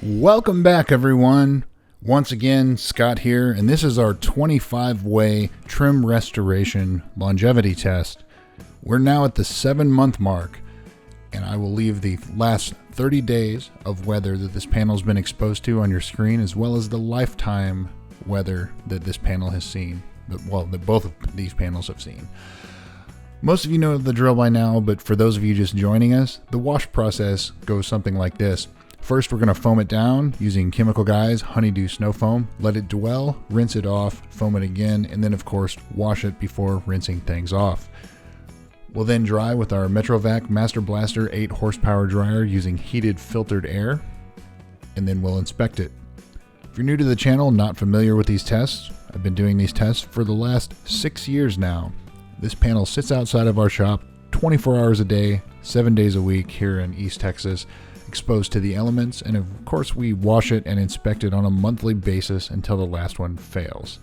Welcome back, everyone. Once again, Scott here, and this is our 25-way trim restoration longevity test. We're now at the 7-month mark, and I will leave the last 30 days of weather that this panel's been exposed to on your screen, as well as the lifetime weather that this panel has seen. That both of these panels have seen. Most of you know the drill by now, but for those of you just joining us, the wash process goes something like this. First, we're going to foam it down using Chemical Guy's Honeydew Snow Foam. Let it dwell, rinse it off, foam it again, and then of course wash it before rinsing things off. We'll then dry with our Metrovac Master Blaster 8 horsepower dryer using heated filtered air, and then we'll inspect it. If you're new to the channel, not familiar with these tests, I've been doing these tests for the last 6 years now. This panel sits outside of our shop 24 hours a day, 7 days a week here in East Texas, exposed to the elements, and of course we wash it and inspect it on a monthly basis until the last one fails.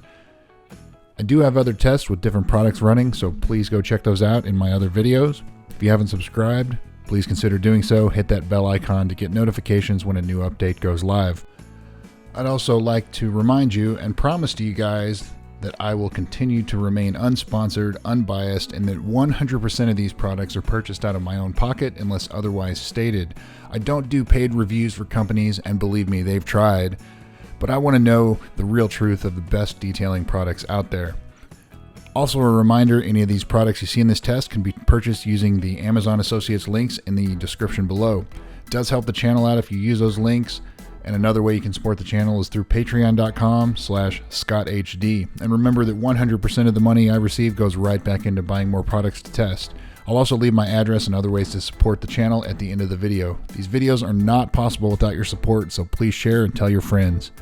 I do have other tests with different products running, so please go check those out in my other videos. If you haven't subscribed, please consider doing so. Hit that bell icon to get notifications when a new update goes live. I'd also like to remind you and promise to you guys that I will continue to remain unsponsored, unbiased, and that 100% of these products are purchased out of my own pocket unless otherwise stated. I don't do paid reviews for companies, and believe me, they've tried, but I want to know the real truth of the best detailing products out there. Also a reminder, any of these products you see in this test can be purchased using the Amazon Associates links in the description below. It does help the channel out if you use those links. And another way you can support the channel is through patreon.com/ScottHD. And remember that 100% of the money I receive goes right back into buying more products to test. I'll also leave my address and other ways to support the channel at the end of the video. These videos are not possible without your support, so please share and tell your friends.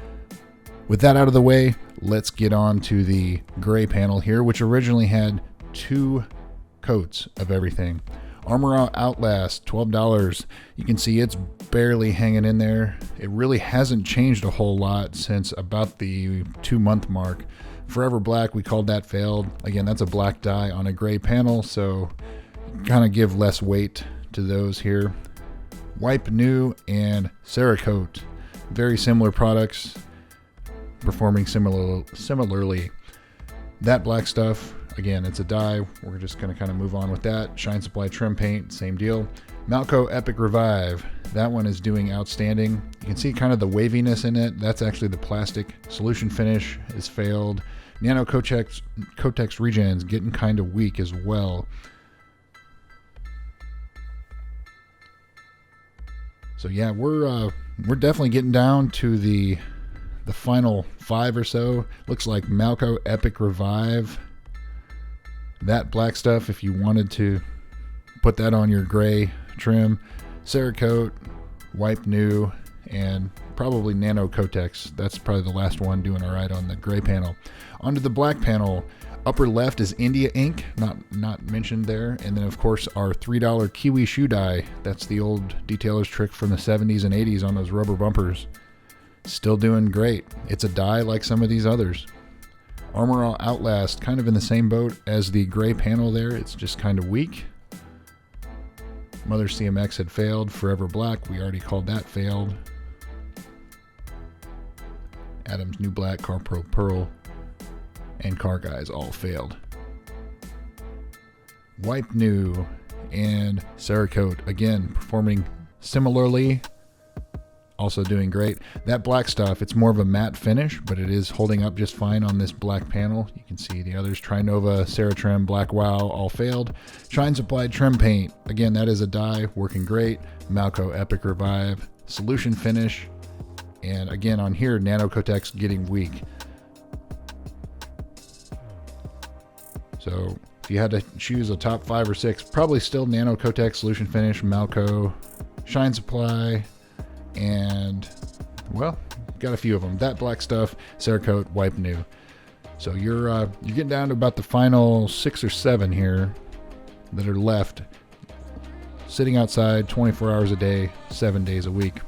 With that out of the way, let's get on to the gray panel here, which originally had 2 coats of everything. Armor Outlast, $12. You can see it's barely hanging in there. It really hasn't changed a whole lot since about the 2-month mark. Forever Black, we called that failed. Again, that's a black dye on a gray panel, so kind of give less weight to those here. Wipe New and Cerakote, very similar products, performing similarly. That black stuff, again, it's a dye. We're just going to kind of move on with that. Shine Supply Trim Paint, same deal. Malco Epic Revive, that one is doing outstanding. You can see kind of the waviness in it. That's actually the plastic. Solution Finish is failed. Nano Kotex Regen's getting kind of weak as well. So yeah, we're definitely getting down to the final 5 or so. Looks like Malco Epic Revive. That black stuff, if you wanted to put that on your gray trim. Cerakote, Wipe New, and probably Nano Kotex. That's probably the last one doing all right on the gray panel. Onto the black panel. Upper left is India ink, not mentioned there. And then of course our $3 Kiwi shoe dye. That's the old detailer's trick from the 70s and 80s on those rubber bumpers. Still doing great. It's a dye like some of these others. Armor Outlast, kind of in the same boat as the gray panel there. It's just kind of weak. Mother CMX had failed. Forever Black, we already called that failed. Adam's New Black, Car Pro Pearl, and Car Guys all failed. Wipe New and Cerakote, again, performing similarly. Also doing great. That black stuff, it's more of a matte finish, but it is holding up just fine on this black panel. You can see the others, Trinova, Ceratrim, Blackwell, all failed. Shine Supply Trim Paint, again, that is a dye, working great. Malco Epic Revive, Solution Finish, and again on here, Nano Kotex getting weak. So if you had to choose a top 5 or 6, probably still Nano Kotex, Solution Finish, Malco, Shine Supply, and well, got a few of them. That black stuff, Cerakote, Wipe New. So you're getting down to about the final 6 or 7 here that are left, sitting outside 24 hours a day, 7 days a week.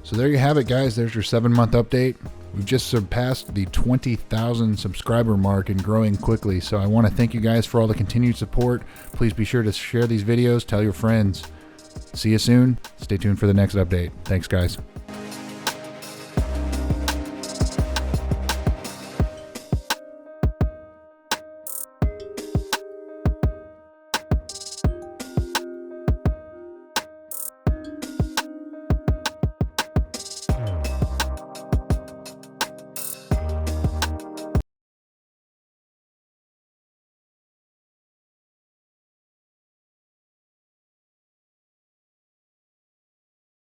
So there you have it, guys. There's your 7-month update. We've just surpassed the 20,000 subscriber mark and growing quickly. So I want to thank you guys for all the continued support. Please be sure to share these videos, tell your friends. See you soon. Stay tuned for the next update. Thanks, guys.